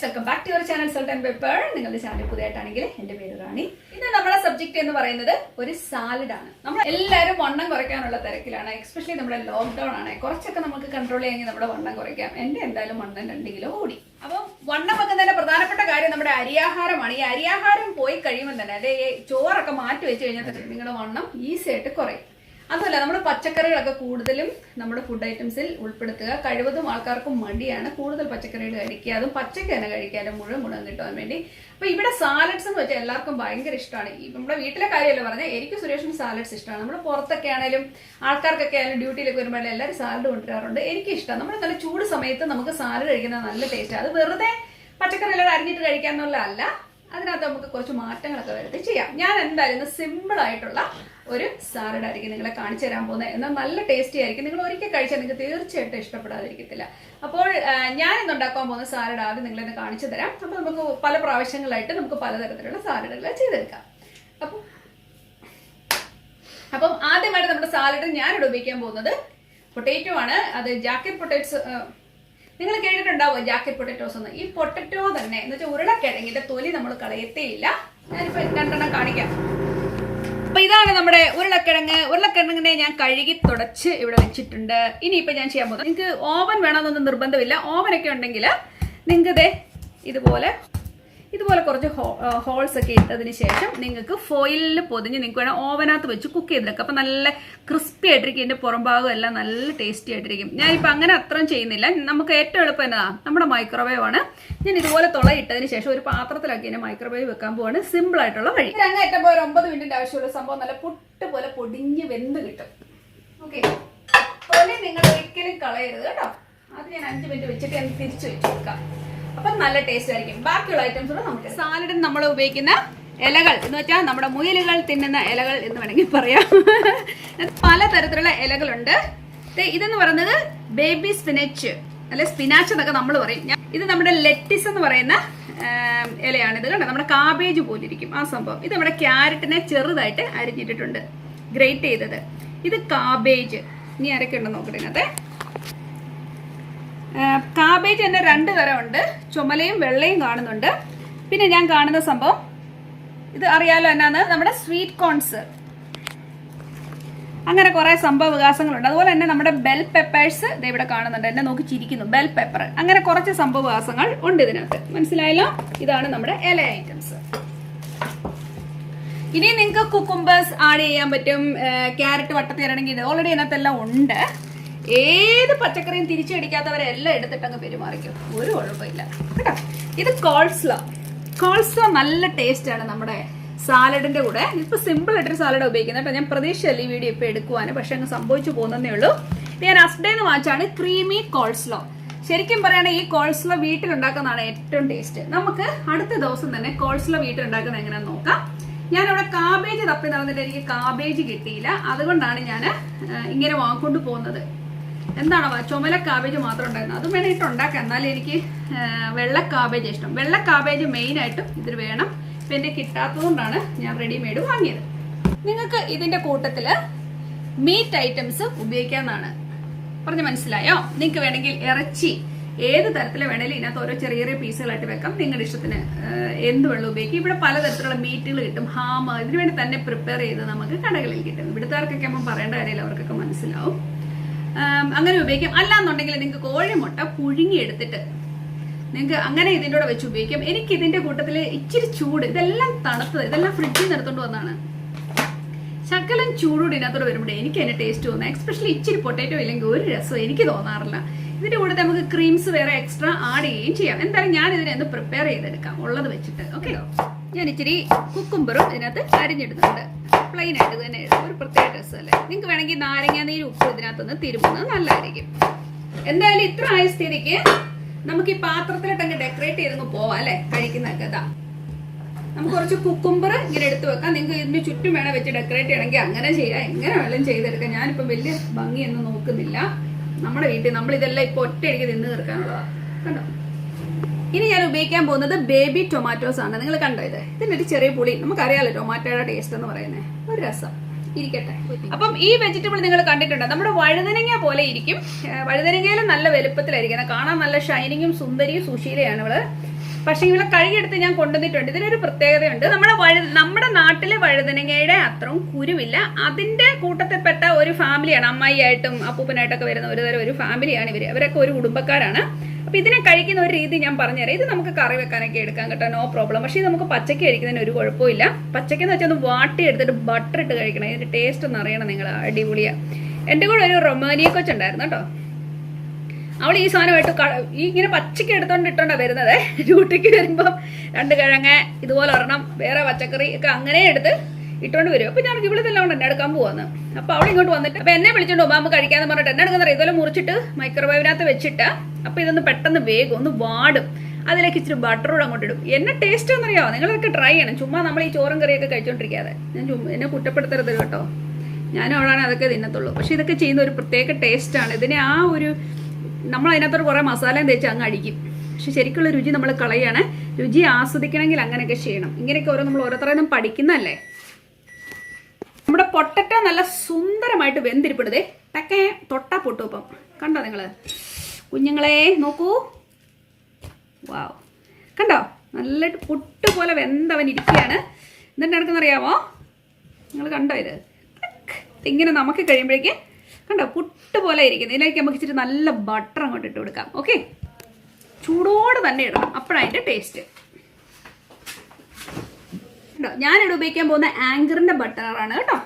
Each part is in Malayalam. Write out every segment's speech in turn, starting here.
Guys, welcome back to your channel salt and pepper. നിങ്ങളുടെ ചാനൽ പുതിയതായിട്ടാണെങ്കിൽ എന്റെ പേര് റാണി. ഇന്ന് നമ്മുടെ സബ്ജക്ട് എന്ന് പറയുന്നത് ഒരു സാലഡ് ആണ്. നമ്മൾ എല്ലാവരും വണ്ണം കുറയ്ക്കാനുള്ള തിരക്കിലാണ്. എസ്പെഷ്യലി നമ്മുടെ ലോക്ക്ഡൌൺ ആണ്. കുറച്ചൊക്കെ നമുക്ക് കൺട്രോൾ ചെയ്യാമെങ്കിൽ നമ്മുടെ വണ്ണം കുറയ്ക്കാം. എന്റെ എന്തായാലും വണ്ണം 2 കിലോ കൂടി. അപ്പം വണ്ണം വെക്കുന്നതിന്റെ പ്രധാനപ്പെട്ട കാര്യം നമ്മുടെ അരിയാഹാരമാണ്. ഈ അരിയാഹാരം പോയി കഴിയുമ്പോൾ തന്നെ അതായത് ചോറൊക്കെ മാറ്റി വെച്ച് കഴിഞ്ഞാൽ തന്നെ നിങ്ങളുടെ വണ്ണം ഈസി ആയിട്ട് കുറയും. അതുമല്ല, നമ്മൾ പച്ചക്കറികളൊക്കെ കൂടുതലും നമ്മുടെ ഫുഡ് ഐറ്റംസിൽ ഉൾപ്പെടുത്തുക. കഴിവതും ആൾക്കാർക്ക് മടിയാണ് കൂടുതൽ പച്ചക്കറികൾ കഴിക്കുക, അതും പച്ചക്ക് തന്നെ കഴിക്കാനും മുഴുവൻ കിട്ടാൻ വേണ്ടി. അപ്പൊ ഇവിടെ സാലഡ്സ് എന്ന് വെച്ചാൽ എല്ലാവർക്കും ഭയങ്കര ഇഷ്ടമാണ്. ഈ നമ്മുടെ വീട്ടിലെ കാര്യമല്ല പറഞ്ഞാൽ, എനിക്ക് സുരേഷിന് സാലഡ്സ് ഇഷ്ടമാണ്. നമ്മൾ പുറത്തൊക്കെ ആണെങ്കിലും ആൾക്കാർക്കൊക്കെ ആയാലും ഡ്യൂട്ടിയിലൊക്കെ വരുമ്പോൾ എല്ലാവരും സാലഡ് കൊണ്ടുവരാറുണ്ട്. എനിക്ക് ഇഷ്ടം. നമ്മൾ നല്ല ചൂട് സമയത്ത് നമുക്ക് സാലഡ് കഴിക്കുന്നത് നല്ല ടേസ്റ്റ്. അത് വെറുതെ പച്ചക്കറികളൊക്കെ അരിഞ്ഞിട്ട് കഴിക്കാന്നുള്ളതല്ല, അതിനകത്ത് നമുക്ക് കുറച്ച് മാറ്റങ്ങളൊക്കെ വരുത്തി ചെയ്യാം. ഞാൻ എന്തായാലും സിമ്പിൾ ആയിട്ടുള്ള ഒരു സാലഡ് ആയിരിക്കും നിങ്ങളെ കാണിച്ചു തരാൻ പോകുന്നത്. എന്നാൽ നല്ല ടേസ്റ്റി ആയിരിക്കും. നിങ്ങൾ ഒരിക്കൽ കഴിച്ചാൽ നിങ്ങൾക്ക് തീർച്ചയായിട്ടും ഇഷ്ടപ്പെടാതിരിക്കത്തില്ല. അപ്പോൾ ഞാൻ ഇന്ന് ഉണ്ടാക്കാൻ പോകുന്ന സാലഡ് ആദ്യം നിങ്ങളെന്ന് കാണിച്ചു തരാം. അപ്പോൾ നമുക്ക് പല പ്രാവശ്യങ്ങളായിട്ട് നമുക്ക് പലതരത്തിലുള്ള സാലഡുകൾ ചെയ്തെടുക്കാം. അപ്പം ആദ്യമായിട്ട് നമ്മുടെ സാലഡ് ഞാനിവിടെ ഉപയോഗിക്കാൻ പോകുന്നത് പൊട്ടേറ്റോ ആണ്. അത് ജാക്കറ്റ് പൊട്ടേറ്റോസ് നിങ്ങൾ കേട്ടിട്ടുണ്ടാവോ? ജാക്കറ്റ് പൊട്ടറ്റോസ് എന്ന്. ഈ പൊട്ടറ്റോ തന്നെ എന്ന് വെച്ചാൽ ഉരുളക്കിഴങ്ങിന്റെ തൊലി നമ്മൾ കളയത്തേയില്ല. ഞാനിപ്പോ 2 എണ്ണം കാണിക്കാം. അപ്പൊ ഇതാണ് നമ്മുടെ ഉരുളക്കിഴങ്ങിനെ ഞാൻ കഴുകി തുടച്ച് ഇവിടെ വെച്ചിട്ടുണ്ട്. ഇനിയിപ്പോ ഞാൻ ചെയ്യാൻ പോകുന്നത്, നിങ്ങൾക്ക് ഓവൻ വേണമെന്നൊന്നും നിർബന്ധമില്ല. ഓവനൊക്കെ ഉണ്ടെങ്കിൽ നിങ്ങൾക്ക് ഇതുപോലെ കുറച്ച് ഹോൾസ് ഒക്കെ ഇട്ടതിന് ശേഷം നിങ്ങൾക്ക് ഫോയിലിൽ പൊതിഞ്ഞ് നിങ്ങൾക്ക് വേണം ഓവനകത്ത് വെച്ച് കുക്ക് ചെയ്തെടുക്കാം. അപ്പം നല്ല ക്രിസ്പി ആയിട്ടിരിക്കും. ഇതിൻ്റെ പുറം ഭാഗം എല്ലാം നല്ല ടേസ്റ്റി ആയിട്ടിരിക്കും. ഞാനിപ്പോൾ അങ്ങനെ അത്രയും ചെയ്യുന്നില്ല. നമുക്ക് ഏറ്റവും എളുപ്പം എന്നതാണ് നമ്മുടെ മൈക്രോവേവ് ആണ്. ഞാൻ ഇതുപോലെ തുളയിട്ടതിന് ശേഷം ഒരു പാത്രത്തിലാക്കി ഇതിനെ മൈക്രോവേവ് വെക്കാൻ പോവാണ്. സിമ്പിൾ ആയിട്ടുള്ള വഴി. അങ്ങേറ്റം പോലെ 9 മിനിറ്റിന്റെ ആവശ്യമുള്ള സംഭവം നല്ല പുട്ട് പോലെ പൊടിഞ്ഞ് വെന്ത് കിട്ടും. ഓക്കെ, തൊലി നിങ്ങൾ ഒരിക്കലും കളയരുത് കേട്ടോ. അത് ഞാൻ 5 മിനിറ്റ് വെച്ചിട്ട് ഞാൻ തിരിച്ചു വെച്ച് കൊടുക്കാം. അപ്പം നല്ല ടേസ്റ്റ് ആയിരിക്കും. ബാക്കിയുള്ള ഐറ്റംസ് കൂടെ നമുക്ക് സാലഡിന് നമ്മൾ ഉപയോഗിക്കുന്ന ഇലകൾ എന്ന് വെച്ചാൽ നമ്മുടെ മുയലുകൾ തിന്നുന്ന ഇലകൾ എന്ന് വേണമെങ്കിൽ പറയാം. പലതരത്തിലുള്ള ഇലകളുണ്ട്. ഇതെന്ന് പറയുന്നത് ബേബി സ്പിനച്ച് അല്ലെ സ്പിനാച്ച് എന്നൊക്കെ നമ്മൾ പറയും. ഇത് നമ്മുടെ ലെറ്റിസ് എന്ന് പറയുന്ന ഇലയാണ്. ഇത് കണ്ടോ, നമ്മുടെ കാബേജ് പോലിരിക്കും ആ സംഭവം. ഇത് നമ്മുടെ ക്യാരറ്റിനെ ചെറുതായിട്ട് അരിഞ്ഞിട്ടിട്ടുണ്ട്, ഗ്രേറ്റ് ചെയ്തത്. ഇത് കാബേജ്. ഇനി ആരൊക്കെ ഉണ്ടെന്ന് നോക്കട്ടെ. ഇതിനകത്തെ കാബേജ് തന്നെ 2 തരമുണ്ട്. ചുമലയും വെള്ളയും കാണുന്നുണ്ട്. പിന്നെ ഞാൻ കാണുന്ന സംഭവം ഇത് അറിയാലോ എന്നാന്ന്, നമ്മുടെ സ്വീറ്റ് കോൺസ്. അങ്ങനെ കുറെ സംഭവ വികാസങ്ങളുണ്ട്. അതുപോലെ തന്നെ നമ്മുടെ ബെൽ പെപ്പേഴ്സ് ഇവിടെ കാണുന്നുണ്ട്. എന്നെ നോക്കി ചിരിക്കുന്നു. Bell pepper. അങ്ങനെ കുറച്ച് സംഭവ വികാസങ്ങൾ ഉണ്ട് ഇതിനകത്ത്. മനസ്സിലായല്ലോ? ഇതാണ് നമ്മുടെ ഇല ഐറ്റംസ്. ഇനി നിങ്ങൾക്ക് കുക്കുംബേഴ്സ് ആഡ് ചെയ്യാൻ പറ്റും. ക്യാരറ്റ് വട്ടത്തിൽ ഇറങ്ങി ഇത് ഓൾറെഡി ഇതിനകത്തെല്ലാം ഉണ്ട്. ഏത് പച്ചക്കറിയും തിരിച്ചടിക്കാത്തവരെല്ലാം എടുത്തിട്ടങ്ങ് പെരുമാറിക്കും. ഒരു കുഴപ്പമില്ല കേട്ടോ. ഇത് കോൾസ്ലോ നല്ല ടേസ്റ്റ് ആണ് നമ്മുടെ സാലഡിന്റെ കൂടെ. ഇപ്പൊ സിമ്പിൾ ആയിട്ടൊരു സാലഡ് ഉപയോഗിക്കുന്നത് കേട്ടോ. ഞാൻ പ്രതീക്ഷയല്ല ഈ വീഡിയോ ഇപ്പൊ എടുക്കുവാന്, പക്ഷെ അങ്ങ് സംഭവിച്ചു പോകുന്നതേ ഉള്ളൂ. ഞാൻ അസ്ഡേന്ന് വാങ്ങിച്ചാണ് ക്രീമി കോൾസ്ലോ. ശരിക്കും പറയുകയാണെങ്കിൽ ഈ കോൾസ്ലോ വീട്ടിലുണ്ടാക്കുന്നതാണ് ഏറ്റവും ടേസ്റ്റ്. നമുക്ക് അടുത്ത ദിവസം തന്നെ കോൾസ്ലോ വീട്ടിലുണ്ടാക്കുന്നത് എങ്ങനെയാണെന്ന് നോക്കാം. ഞാനിവിടെ കാബേജ് തപ്പി നടന്നിട്ട് എനിക്ക് കാബേജ് കിട്ടിയില്ല. അതുകൊണ്ടാണ് ഞാൻ ഇങ്ങനെ വാങ്ങിക്കൊണ്ട് പോകുന്നത്. എന്താണോ ചുമല കാബേജ് മാത്രം ഉണ്ടായിരുന്നു. അതും വേണമെങ്കിൽ ഉണ്ടാക്കാം. എന്നാലും എനിക്ക് വെള്ള കാബേജ് ഇഷ്ടം. വെള്ള കാബേജ് മെയിനായിട്ടും ഇതിൽ വേണം. ഇപ്പം എൻ്റെ കിട്ടാത്തതുകൊണ്ടാണ് ഞാൻ റെഡിമെയ്ഡ് വാങ്ങിയത്. നിങ്ങൾക്ക് ഇതിന്റെ കൂട്ടത്തില് മീറ്റ് ഐറ്റംസ് ഉപയോഗിക്കാവുന്നതാണ്. പറഞ്ഞ് മനസ്സിലായോ? നിങ്ങൾക്ക് വേണമെങ്കിൽ ഇറച്ചി ഏത് തരത്തിൽ വേണേലും ഇതിനകത്ത് ഓരോ ചെറിയ ചെറിയ പീസുകളായിട്ട് വെക്കാം. നിങ്ങളുടെ ഇഷ്ടത്തിന് എന്ത് വെള്ളം ഉപയോഗിക്കും. ഇവിടെ പലതരത്തിലുള്ള മീറ്റുകൾ കിട്ടും. ഹാം ഇതിനു വേണ്ടി തന്നെ പ്രിപ്പയർ ചെയ്ത് നമുക്ക് കടകളിൽ കിട്ടും. ഇവിടുത്തുകാർക്കൊക്കെ ആകുമ്പോൾ പറയേണ്ട കാര്യമില്ല, അവർക്കൊക്കെ മനസ്സിലാവും. അങ്ങനെ ഉപയോഗിക്കാം. അല്ലാന്നുണ്ടെങ്കിൽ നിങ്ങൾക്ക് കോഴിമുട്ട പുഴുങ്ങിയെടുത്തിട്ട് നിങ്ങൾക്ക് അങ്ങനെ ഇതിൻ്റെ കൂടെ വെച്ച് ഉപയോഗിക്കാം. എനിക്ക് ഇതിന്റെ കൂട്ടത്തിൽ ഇച്ചിരി ചൂട്, ഇതെല്ലാം തണുത്തത്, ഇതെല്ലാം ഫ്രിഡ്ജിൽ നിന്ന് എടുത്തോണ്ട് വന്നതാണ്. ശകലം ചൂടോട് ഇതിനകത്തോട് വരുമ്പോഴേ എനിക്ക് അതിന്റെ ടേസ്റ്റ് തോന്നുന്നത്. എസ്പെഷ്യലി ഇച്ചിരി പൊട്ടേറ്റോ ഇല്ലെങ്കിൽ ഒരു രസം എനിക്ക് തോന്നാറില്ല. ഇതിന്റെ കൂടെ നമുക്ക് ക്രീംസ് വേറെ എക്സ്ട്രാ ആഡ് ചെയ്യുകയും ചെയ്യാം. എന്തായാലും ഞാൻ ഇതിനെ പ്രിപ്പയർ ചെയ്തെടുക്കാം ഉള്ളത് വെച്ചിട്ട്. ഓക്കെ, ഞാൻ ഇച്ചിരി കുക്കുംബറും ഇതിനകത്ത് അരിഞ്ഞിടുന്നുണ്ട്. പ്ലെയിൻ ആയിട്ട് തന്നെ ഒരു പ്രത്യേക രസമല്ലേ. നിങ്ങൾക്ക് വേണമെങ്കിൽ നാരങ്ങ നീര് ഉപ്പ് ഇതിനകത്തൊന്ന് തിരുമുന്നത് നല്ലതായിരിക്കും. എന്തായാലും ഇത്ര ആയ സ്ഥിതിക്ക് നമുക്ക് ഈ പാത്രത്തിലിട്ടങ്ങ് ഡെക്കറേറ്റ് ചെയ്തങ്ങ് പോവാം അല്ലെ. കഴിക്കുന്നതൊക്കെ ഇതാ നമുക്ക് കുറച്ച് കുക്കുംബർ ഇങ്ങനെ എടുത്ത് വെക്കാം. നിങ്ങൾക്ക് ഇതിന് ചുറ്റും വേണം വെച്ച് ഡെക്കറേറ്റ് ചെയ്യണമെങ്കിൽ അങ്ങനെ ചെയ്യാം. എങ്ങനെ വെള്ളം ചെയ്തെടുക്കാം. ഞാനിപ്പം വലിയ ഭംഗിയൊന്നും നോക്കുന്നില്ല. നമ്മുടെ വീട്ടിൽ നമ്മൾ ഇതെല്ലാം ഇപ്പൊ ഒറ്റയടിക്ക് തിന്ന് തീർക്കാനുള്ളതാണ്. കണ്ടോ? ഇനി ഞാൻ ഉപയോഗിക്കാൻ പോകുന്നത് ബേബി ടൊമാറ്റോസ് ആണ്. നിങ്ങൾ കണ്ടോ? ഇതിന്റെ ഒരു ചെറിയ പുളി. നമുക്കറിയാലോ ടൊമാറ്റോയുടെ ടേസ്റ്റ് എന്ന് പറയുന്നത്. ഒരു രസം ഇരിക്കട്ടെ. അപ്പം ഈ വെജിറ്റബിൾ നിങ്ങൾ കണ്ടിട്ടുണ്ട്. നമ്മുടെ വഴുതനങ്ങ പോലെ ഇരിക്കും. വഴുതനങ്ങയിലും നല്ല വലുപ്പത്തിലായിരിക്കും. കാണാൻ നല്ല ഷൈനിങ്ങും സുന്ദരിയും സുശീലയാണ് ഇവള്. പക്ഷേ ഇവിടെ കഴുകിയെടുത്ത് ഞാൻ കൊണ്ടുവന്നിട്ടുണ്ട്. ഇതിനൊരു പ്രത്യേകതയുണ്ട്. നമ്മുടെ നാട്ടിലെ വഴുതനങ്ങയുടെ അത്രയും കുരുവില്ല. അതിന്റെ കൂട്ടത്തിൽപ്പെട്ട ഒരു ഫാമിലിയാണ്. അമ്മായിയായിട്ടും അപ്പൂപ്പനായിട്ടൊക്കെ വരുന്ന ഒരു ഫാമിലിയാണ് ഇവര്. അവരൊക്കെ ഒരു കുടുംബക്കാരാണ്. അപ്പൊ ഇതിനെ കഴിക്കുന്ന ഒരു രീതി ഞാൻ പറഞ്ഞുതരാം. ഇത് നമുക്ക് കറി വെക്കാനൊക്കെ എടുക്കാൻ കേട്ടോ, നോ പ്രോബ്ലം. പക്ഷേ നമുക്ക് പച്ചയ്ക്ക് കഴിക്കുന്നതിന് ഒരു കുഴപ്പമില്ല. പച്ചയ്ക്കെന്ന് വെച്ചാൽ ഒന്ന് വാട്ടി എടുത്തിട്ട് ബട്ടർ ഇട്ട് കഴിക്കണം. ഇതിന്റെ ടേസ്റ്റ് ഒന്ന് അറിയണം നിങ്ങൾ. അടിപൊളിയാ. എൻ്റെ കൂടെ ഒരു റൊമാനിയ കൊച്ചുണ്ടായിരുന്നു കേട്ടോ. അവൾ ഈ സാധനമായിട്ട് ഇങ്ങനെ പച്ചയ്ക്ക് ഇട്ടോണ്ടാ വരുന്നത്. ഡ്യൂട്ടിക്ക് വരുമ്പം 2 കിഴങ്ങ് ഇതുപോലെ ഒരെണ്ണം വേറെ പച്ചക്കറി ഒക്കെ അങ്ങനെ എടുത്ത് ഇട്ടോണ്ട് വരും. അപ്പൊ ഞങ്ങൾക്ക് ഇവിടെ തന്നെ എന്നെ എടുക്കാൻ പോവാന്ന്. അപ്പൊ അവൾ ഇങ്ങോട്ട് വന്നിട്ട് അപ്പൊ എന്നെ വിളിച്ചോണ്ട് പോകുമ്പോൾ നമുക്ക് കഴിക്കാന്ന് പറഞ്ഞിട്ട് എന്നെ എടുക്കുന്ന ഇതുപോലെ മുറിച്ചിട്ട് മൈക്രോവേവിനകത്ത് വെച്ചിട്ട് അപ്പൊ ഇതൊന്ന് പെട്ടെന്ന് വേഗം ഒന്ന് വാടും. അതിലേക്ക് ഇച്ചിരി ബട്ടറോട് അങ്ങോട്ട് ഇടും. എന്നെ ടേസ്റ്റ് എന്നറിയാമോ? നിങ്ങളൊക്കെ ട്രൈ ചെയ്യണം. ചുമ്മാ നമ്മൾ ഈ ചോറും കറിയൊക്കെ കഴിച്ചോണ്ടിരിക്കാതെ. എന്നെ കുറ്റപ്പെടുത്തരുത് കേട്ടോ. ഞാനും അവളാണ് അതൊക്കെ തിന്നത്തുള്ളൂ. പക്ഷെ ഇതൊക്കെ ചെയ്യുന്ന ഒരു പ്രത്യേക ടേസ്റ്റാണ്. ഇതിനെ ആ ഒരു നമ്മൾ അതിനകത്തോട് കുറേ മസാലയും തേച്ച് അങ്ങ് അടിക്കും. പക്ഷെ ശരിക്കുള്ള രുചി നമ്മൾ കളയാണ്. രുചി ആസ്വദിക്കണമെങ്കിൽ അങ്ങനെയൊക്കെ ചെയ്യണം. ഇങ്ങനെയൊക്കെ നമ്മൾ ഓരോരുത്തരും പഠിക്കുന്നതല്ലേ. നമ്മുടെ പൊട്ടറ്റോ നല്ല സുന്ദരമായിട്ട് വെന്തിരിപ്പെടുതേ. ടക്കെ തൊട്ടാ പൊട്ടും. ഇപ്പം കണ്ടോ നിങ്ങൾ കുഞ്ഞുങ്ങളെ? നോക്കൂ, വാവ്, കണ്ടോ? നല്ല പുട്ട് പോലെ വെന്തവൻ ഇരിക്കുകയാണ്. എന്നിട്ട് നടക്കുന്നറിയാമോ? നിങ്ങൾ കണ്ടോ? ഇങ്ങനെ നമുക്ക് കഴിയുമ്പോഴേക്ക് കണ്ടോ പുട്ട് പോലെ ഇരിക്കുന്നത്. ഇതിലേക്ക് നമുക്ക് ഇച്ചിരി നല്ല ബട്ടർ അങ്ങോട്ട് ഇട്ട് കൊടുക്കാം. ഓക്കെ, ചൂടോടെ തന്നെ ഇടണം, അപ്പോഴാണ് അതിൻ്റെ ടേസ്റ്റ്. കേട്ടോ, ഞാനിവിടെ ഉപയോഗിക്കാൻ പോകുന്ന ആങ്കറിൻ്റെ ബട്ടറാണ് കേട്ടോ.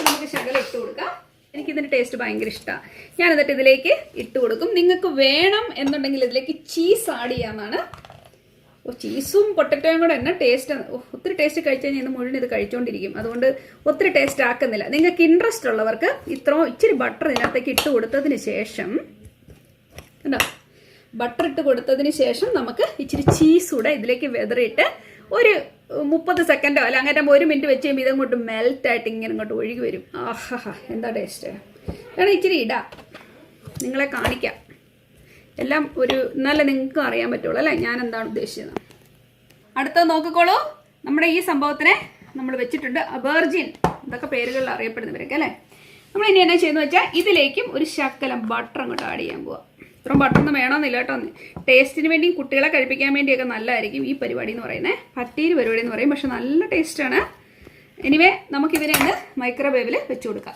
നമുക്ക് ശകലം ഇട്ട് കൊടുക്കാം. എനിക്കിതിൻ്റെ ടേസ്റ്റ് ഭയങ്കര ഇഷ്ടമാണ്. ഞാൻ എന്നിട്ട് ഇതിലേക്ക് ഇട്ട് കൊടുക്കും. നിങ്ങൾക്ക് വേണം എന്നുണ്ടെങ്കിൽ ഇതിലേക്ക് ചീസ് ആഡ് ചെയ്യാമെന്നാണ്. ചീസും പൊട്ടറ്റോയും കൂടെ എന്നാ ടേസ്റ്റ്. ഒത്തിരി ടേസ്റ്റ് കഴിച്ചു കഴിഞ്ഞാൽ ഇന്ന് മുഴുവൻ ഇത് കഴിച്ചുകൊണ്ടിരിക്കും. അതുകൊണ്ട് ഒത്തിരി ടേസ്റ്റ് ആക്കുന്നില്ല. നിങ്ങൾക്ക് ഇൻട്രസ്റ്റ് ഉള്ളവർക്ക് ഇച്ചിരി ബട്ടർ ഇതിനകത്തേക്ക് ഇട്ട് കൊടുത്തതിന് ശേഷം കണ്ടോ, ബട്ടർ ഇട്ട് കൊടുത്തതിന് ശേഷം നമുക്ക് ഇച്ചിരി ചീസ് കൂടെ ഇതിലേക്ക് വെതറിയിട്ട് ഒരു 30 സെക്കൻഡോ അല്ല അങ്ങനെ 1 മിനിറ്റ് വെച്ച് കഴിയുമ്പോൾ ഇതങ്ങോട്ട് മെൽറ്റായിട്ട് ഇങ്ങനെ ഇങ്ങോട്ട് ഒഴുകി വരും. ആഹാ, എന്താ ടേസ്റ്റ്. വേണം ഇച്ചിരി ഇടാം, നിങ്ങളെ കാണിക്കാം. എല്ലാം എന്നാലേ നിങ്ങൾക്ക് അറിയാൻ പറ്റുള്ളൂ അല്ലേ ഞാൻ എന്താണ് ഉദ്ദേശിച്ചത്. അടുത്തത് നോക്കിക്കോളൂ. നമ്മുടെ ഈ സംഭവത്തിനെ നമ്മൾ വെച്ചിട്ടുണ്ട്. വെർജിൻ ഇതൊക്കെ പേരുകളിൽ അറിയപ്പെടുന്നവരൊക്കെ അല്ലേ. നമ്മൾ ഇനി എന്നാ ചെയ്യുന്നത് വെച്ചാൽ ഇതിലേക്കും ഒരു ശകലം ബട്ടർ അങ്ങോട്ട് ആഡ് ചെയ്യാൻ പോവാം. ഇത്രയും ബട്ടറൊന്നും വേണമെന്നില്ല കേട്ടോ. ടേസ്റ്റിന് വേണ്ടിയും കുട്ടികളെ കഴിപ്പിക്കാൻ വേണ്ടിയൊക്കെ നല്ലതായിരിക്കും ഈ പരിപാടി എന്ന് പറയുന്നത്. പട്ടീര് പരിപാടി എന്ന് പറയും, പക്ഷെ നല്ല ടേസ്റ്റാണ്. എനിവേ നമുക്കിതിനെ ഒന്ന് മൈക്രോവേവിൽ വെച്ച് കൊടുക്കാം.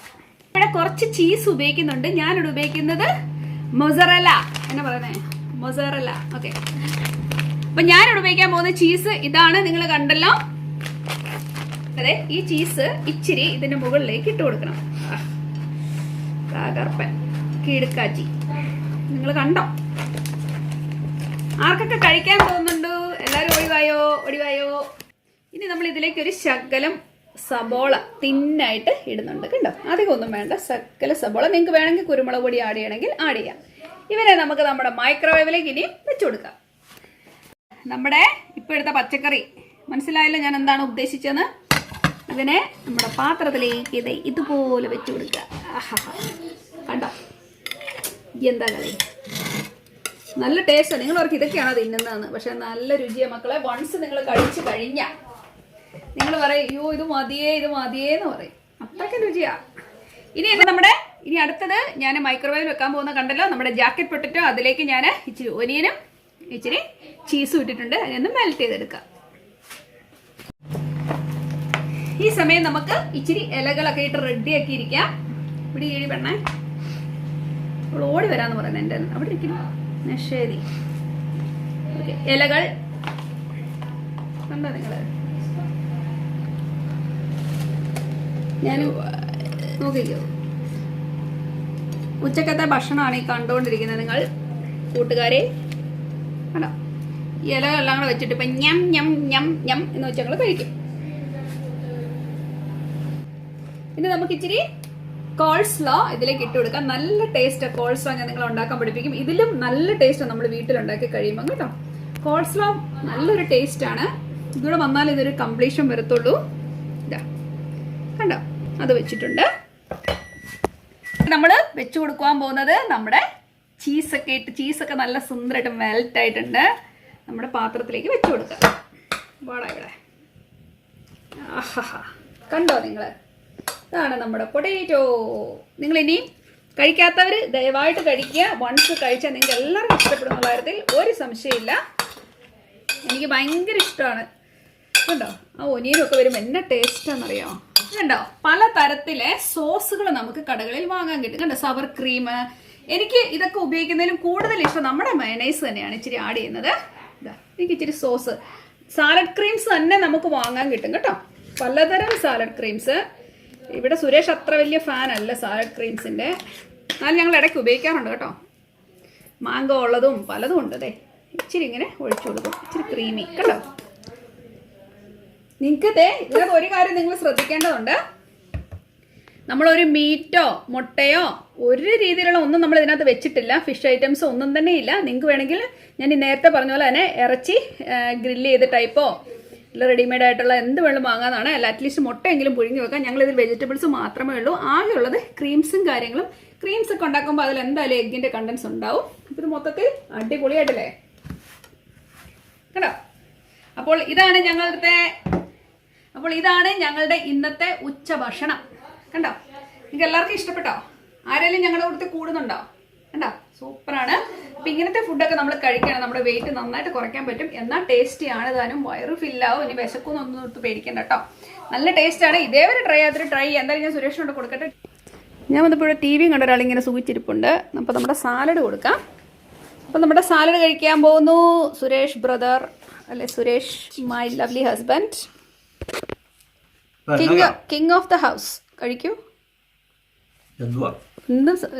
ഇവിടെ കുറച്ച് ചീസ് ഉപയോഗിക്കുന്നുണ്ട്. ഞാനിവിടെ ഉപയോഗിക്കുന്നത് മൊസറല്ല എന്നാ പറയുന്നേ, മൊസറല്ല. ഓക്കെ, അപ്പൊ ഞാനിവിടെ ഉപയോഗിക്കാൻ പോകുന്ന ചീസ് ഇതാണ്. നിങ്ങൾ കണ്ടല്ലോ. അതെ, ഈ ചീസ് ഇച്ചിരി ഇതിന്റെ മുകളിലേക്ക് ഇട്ട് കൊടുക്കണം. തകർപ്പൻ കീടുക്കാച്ചി. നിങ്ങൾ കണ്ടോ? ആർക്കൊക്കെ കഴിക്കാൻ തോന്നുന്നുണ്ട്? എല്ലാവരും ഒടിവായോ. ഇനി നമ്മൾ ഇതിലേക്ക് ഒരു ശകലം സബോള തിന്നായിട്ട് ഇടുന്നുണ്ട്. കണ്ടോ? അധികം ഒന്നും വേണ്ട, ശകല സബോള. നിങ്ങൾക്ക് വേണമെങ്കിൽ കുരുമുളക് പൊടി ആഡ് ചെയ്യണമെങ്കിൽ ആഡ് ചെയ്യാം. ഇവരെ നമുക്ക് നമ്മുടെ മൈക്രോവേവിലേക്ക് ഇനി വെച്ചു കൊടുക്കാം. നമ്മുടെ ഇപ്പോൾ എടുത്ത പച്ചക്കറി മനസ്സിലായല്ലോ ഞാൻ എന്താണ് ഉദ്ദേശിച്ചതെന്ന്. ഇതിനെ നമ്മുടെ പാത്രത്തിലേക്ക് ഇതുപോലെ വെച്ചു കൊടുക്കുക. ആഹാ, കണ്ടോ എന്താ കളി? നല്ല ടേസ്റ്റാണ്. നിങ്ങൾ അവർക്ക് ഇതൊക്കെയാണോ തിന്നുന്നതെന്ന്. പക്ഷെ നല്ല രുചിയാണ് മക്കളെ. വൺസ് നിങ്ങൾ കഴിച്ചു കഴിഞ്ഞാൽ നിങ്ങൾ പറയും അയ്യോ ഇത് മതിയേ എന്ന് പറയും. അത്രയ്ക്ക് രുചിയാ. ഇനി അടുത്തത് ഞാൻ മൈക്രോവേവിൽ വെക്കാൻ പോകുന്ന കണ്ടല്ലോ, നമ്മുടെ ജാക്കറ്റ് പൊട്ടറ്റോ. അതിലേക്ക് ഞാൻ ഇച്ചിരി ഒനിയനും ഇച്ചിരി ചീസും ഇട്ടിട്ടുണ്ട്. അതിനൊന്ന് മെൽറ്റ് ചെയ്തെടുക്കാം. ഈ സമയം നമുക്ക് ഇച്ചിരി ഇലകളൊക്കെ ഇട്ട് റെഡിയാക്കി ഇരിക്കാം. ഇവിടെ കീഴി പെണ്ണേ ഓടി വരാന്ന് പറയുന്നത് എൻ്റെ അവിടെ ഇരിക്കുന്നു. ശരി, ഓക്കെ. ഇലകൾ കണ്ടോ നിങ്ങള്? ഞാൻ നോക്കിക്കോ, ഉച്ചക്കത്തെ ഭക്ഷണമാണ് ഈ കണ്ടുകൊണ്ടിരിക്കുന്നത് നിങ്ങൾ കൂട്ടുകാരെ. കണ്ടോ, ഈ ഇലകളെല്ലാം കൂടെ വെച്ചിട്ട് ഇപ്പം ഞം ഞം ഞം ഞം എന്ന് വെച്ചാൽ ഞങ്ങൾ കഴിക്കും. ഇനി നമുക്ക് ഇച്ചിരി കോൾസ്ലോ ഇതിലേക്ക് ഇട്ട് കൊടുക്കാം. നല്ല ടേസ്റ്റ് കോൾസ്ലോ ഞാൻ നിങ്ങളെ ഉണ്ടാക്കാൻ പഠിപ്പിക്കും. ഇതിലും നല്ല ടേസ്റ്റ് നമ്മൾ വീട്ടിലുണ്ടാക്കി കഴിയുമ്പോൾ കേട്ടോ. കോൾസ്ലോ നല്ലൊരു ടേസ്റ്റാണ്. ഇതൂടെ വന്നാൽ ഇതൊരു കംപ്ലീഷൻ വരത്തുള്ളൂ. ഇതാ കണ്ടോ, അത് വെച്ചിട്ടുണ്ട്. നമ്മൾ വെച്ചു കൊടുക്കാൻ പോകുന്നത് നമ്മുടെ ചീസൊക്കെ നല്ല സുന്ദരമായിട്ട് മെൽറ്റ് ആയിട്ടുണ്ട്. നമ്മുടെ പാത്രത്തിലേക്ക് വെച്ചു കൊടുക്കാം. വാടാ ഇവിടെ. ആഹാ, കണ്ടോ നിങ്ങൾ? ഇതാണ് നമ്മുടെ പൊട്ടേറ്റോ. നിങ്ങളിനി കഴിക്കാത്തവർ ദയവായിട്ട് കഴിക്കുക. വൺസ് കഴിച്ചാൽ നിങ്ങൾക്ക് എല്ലാവർക്കും ഇഷ്ടപ്പെടുന്ന കാര്യത്തിൽ ഒരു സംശയമില്ല. എനിക്ക് ഭയങ്കര ഇഷ്ടമാണ്. കണ്ടോ ആ ഒനിയനൊക്കെ വരുമ്പോൾ എന്നാ ടേസ്റ്റാണെന്നറിയാമോ? കണ്ടോ പല തരത്തിലെ സോസുകൾ നമുക്ക് കടകളിൽ വാങ്ങാൻ കിട്ടും. കണ്ടോ സവർ ക്രീം. എനിക്ക് ഇതൊക്കെ ഉപയോഗിക്കുന്നതിലും കൂടുതൽ ഇഷ്ടം നമ്മുടെ മയണൈസ് തന്നെയാണ് ഇച്ചിരി ആഡ് ചെയ്യുന്നത്. ഇതാ എനിക്ക് ഇച്ചിരി സോസ്, സാലഡ് ക്രീംസ് തന്നെ നമുക്ക് വാങ്ങാൻ കിട്ടും കേട്ടോ. പലതരം സാലഡ് ക്രീംസ്. ഇവിടെ സുരേഷ് അത്ര വലിയ ഫാൻ അല്ല സാലഡ് ക്രീംസിൻ്റെ, എന്നാലും ഞങ്ങൾ ഇടയ്ക്ക് ഉപയോഗിക്കാറുണ്ട് കേട്ടോ. മാങ്കോ ഉള്ളതും പലതും ഉണ്ട്. അതെ ഇച്ചിരി ഇങ്ങനെ ഒഴിച്ചു കൊടുക്കും, ഇച്ചിരി ക്രീമി കേട്ടോ. നിങ്ങൾക്ക് ഇതിനകത്ത് ഒരു കാര്യം നിങ്ങൾ ശ്രദ്ധിക്കേണ്ടതുണ്ട്. നമ്മളൊരു മീറ്റോ മുട്ടയോ ഒരു രീതിയിലുള്ള ഒന്നും നമ്മൾ ഇതിനകത്ത് വെച്ചിട്ടില്ല. ഫിഷ് ഐറ്റംസ് ഒന്നും തന്നെ ഇല്ല. നിങ്ങൾക്ക് വേണമെങ്കിൽ ഞാൻ ഈ നേരത്തെ പറഞ്ഞ പോലെ തന്നെ ഇറച്ചി ഗ്രില്ല് ചെയ്ത ടൈപ്പോ അല്ല റെഡിമെയ്ഡ് ആയിട്ടുള്ള എന്ത് വേണം വാങ്ങാനാണ്. അല്ല അറ്റ്ലീസ്റ്റ് മുട്ടയെങ്കിലും പുഴുങ്ങി വെക്കാം. ഞങ്ങളിതിൽ വെജിറ്റബിൾസ് മാത്രമേ ഉള്ളൂ. ആകെയുള്ളത് ക്രീംസും കാര്യങ്ങളും. ക്രീംസ് ഒക്കെ ഉണ്ടാക്കുമ്പോൾ അതിൽ എന്തായാലും എഗ്ഗിൻ്റെ കണ്ടൻസ് ഉണ്ടാവും. അപ്പോൾ ഇത് മൊത്തത്തിൽ അടിപൊളിയായിട്ടല്ലേ കേട്ടോ. അപ്പോൾ ഇതാണ് ഞങ്ങളുടെ ഇന്നത്തെ ഉച്ചഭക്ഷണം. കണ്ടോ നിങ്ങൾക്ക് എല്ലാവർക്കും ഇഷ്ടപ്പെട്ടോ? ആരെങ്കിലും ഞങ്ങളുടെ കൂട്ടത്തിൽ കൂടുന്നുണ്ടോ? കണ്ടോ സൂപ്പറാണ്. അപ്പം ഇങ്ങനത്തെ ഫുഡൊക്കെ നമ്മൾ കഴിക്കണം. നമ്മുടെ വെയിറ്റ് നന്നായിട്ട് കുറയ്ക്കാൻ പറ്റും. എന്നാൽ ടേസ്റ്റിയാണ് താനും. വയറ് ഫില്ലാവും. ഇനി വിശക്കൊന്നും ഒത്ത് പേടിക്കണ്ട കേട്ടോ. നല്ല ടേസ്റ്റാണ്. ഇതേവരെ ട്രൈ ചെയ്യാം. എന്തായാലും ഞാൻ സുരേഷിനോട് കൊടുക്കട്ടെ. ഞാൻ വന്നപ്പോൾ ടി വിയും കണ്ട ഒരാളിങ്ങനെ സൂചിച്ചിരിപ്പുണ്ട്. അപ്പോൾ നമ്മുടെ സാലഡ് കൊടുക്കാം. അപ്പോൾ നമ്മുടെ സാലഡ് കഴിക്കാൻ പോകുന്നു സുരേഷ് ബ്രദർ, അല്ലെ Suresh my lovely husband, king of the house. കഴിക്കൂ.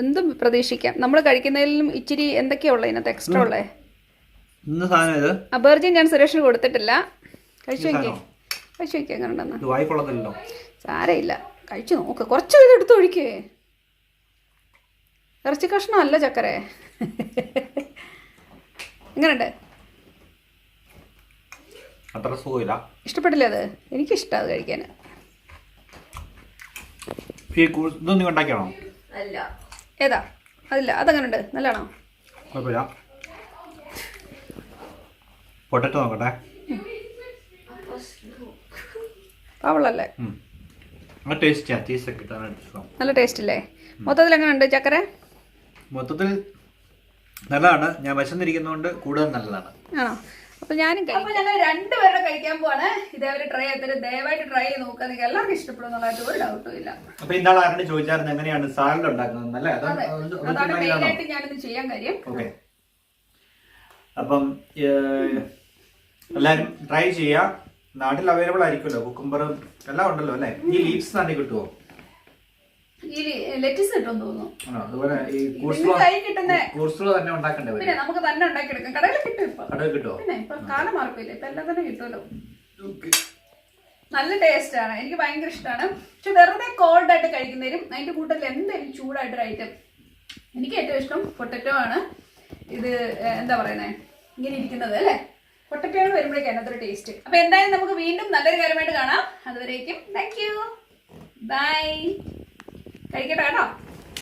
എന്തും പ്രതീക്ഷിക്കാം. നമ്മൾ കഴിക്കുന്നതിലും ഇച്ചിരി എന്തൊക്കെയാ ഉള്ളത് ഇതിനകത്ത് എക്സ്ട്രാ ഉള്ളേ? അബർജി ഞാൻ സുരേഷിന് കൊടുത്തിട്ടില്ല. കഴിച്ചു നോക്കിയേ എങ്ങനെ ഉണ്ടെന്ന്. സാരയില്ല, കഴിച്ചു നോക്ക്. കുറച്ച് ഇത് എടുത്ത് ഒഴിക്കേ. ഇറച്ചി കഷ്ണം അല്ല ചക്കരെ. എങ്ങനെയുണ്ട്? ഇഷ്ടപ്പെട്ടില്ലേ? അത് എനിക്കിഷ്ടം അത് കഴിക്കാൻ. അല്ല ഏതാ അതില്ല. അതെങ്ങനെയുണ്ട്? നല്ലതാണോ? പൊട്ടറ്റോ നോക്കട്ടെ. അവളല്ലേ നല്ല ടേസ്റ്റ് അല്ലേ? മൊത്തത്തിൽ എങ്ങനെയുണ്ട് ചക്കര? മൊത്തത്തിൽ നല്ലതാണ്. ഞാൻ വിശന്നിരിക്കുന്നതുകൊണ്ട് കൂടുതൽ നല്ലതാണ്. ആണോ? അപ്പൊ ഞാനും ഞങ്ങൾ രണ്ടുപേരുടെ കഴിക്കാൻ പോവാണ്. ഇതേവരെ ട്രൈ ചെയ്തിട്ട് ദയവായിട്ട് ട്രൈ ചെയ്ത് നോക്കുക. നിങ്ങൾക്ക് എല്ലാവർക്കും ഇഷ്ടപ്പെടും എന്നുള്ളതായിട്ട് ഒരു ഡൗട്ടും ഇല്ല. അപ്പൊ ഇന്നാൾ ആരുടെ ചോദിച്ചായിരുന്നു എങ്ങനെയാണ് സാലഡ് ഉണ്ടാക്കുന്നത് അല്ലേ? അതാണ് മെയിനായിട്ട് ഞാനിത് ചെയ്യാൻ കാര്യം. ഓക്കെ, അപ്പം എല്ലാരും ട്രൈ ചെയ്യാം. നാട്ടിൽ അവൈലബിൾ ആയിരിക്കുമല്ലോ, കുക്കുംബറും എല്ലാം ഉണ്ടല്ലോ അല്ലേ? ഈ ലീവ്സ് തന്നെ കിട്ടുമോ? ഈ ലെറ്റിസ് കിട്ടുമെന്ന് തോന്നുന്നു. അതുപോലെ ഈ കൂർസ്ലോ തന്നെ ഉണ്ടാക്കണ്ടേ? പിന്നെ നമുക്ക് തന്നെ ഉണ്ടാക്കിയെടുക്കാം. കടയിൽ കിട്ടും. ഇപ്പൊ കടയിൽ കിട്ടുമോ? പിന്നെ ഇപ്പൊ കാലം മാർക്കില്ല, ഇപ്പൊ എല്ലാം തന്നെ കിട്ടുമല്ലോ. നല്ല ടേസ്റ്റ് ആണ്. എനിക്ക് ഭയങ്കര ഇഷ്ടമാണ്. പക്ഷെ വെറുതെ കോൾഡ് ആയിട്ട് കഴിക്കുന്നതിനും അതിന്റെ കൂട്ടത്തിൽ എന്തെങ്കിലും ചൂടായിട്ടൊരു ഐറ്റം എനിക്ക് ഏറ്റവും ഇഷ്ടം പൊട്ടറ്റോ ആണ്. ഇത് എന്താ പറയുന്നത്, ഇങ്ങനെ ഇരിക്കുന്നത് അല്ലേ? പൊട്ടറ്റോ വരുമ്പോഴേക്കും അതിനകത്തൊരു ടേസ്റ്റ്. അപ്പൊ എന്തായാലും നമുക്ക് വീണ്ടും നല്ലൊരു കാര്യമായിട്ട് കാണാം. അതുവരേക്കും താങ്ക് യു, ബൈ. കഴിക്കട്ടെ കേട്ടോ.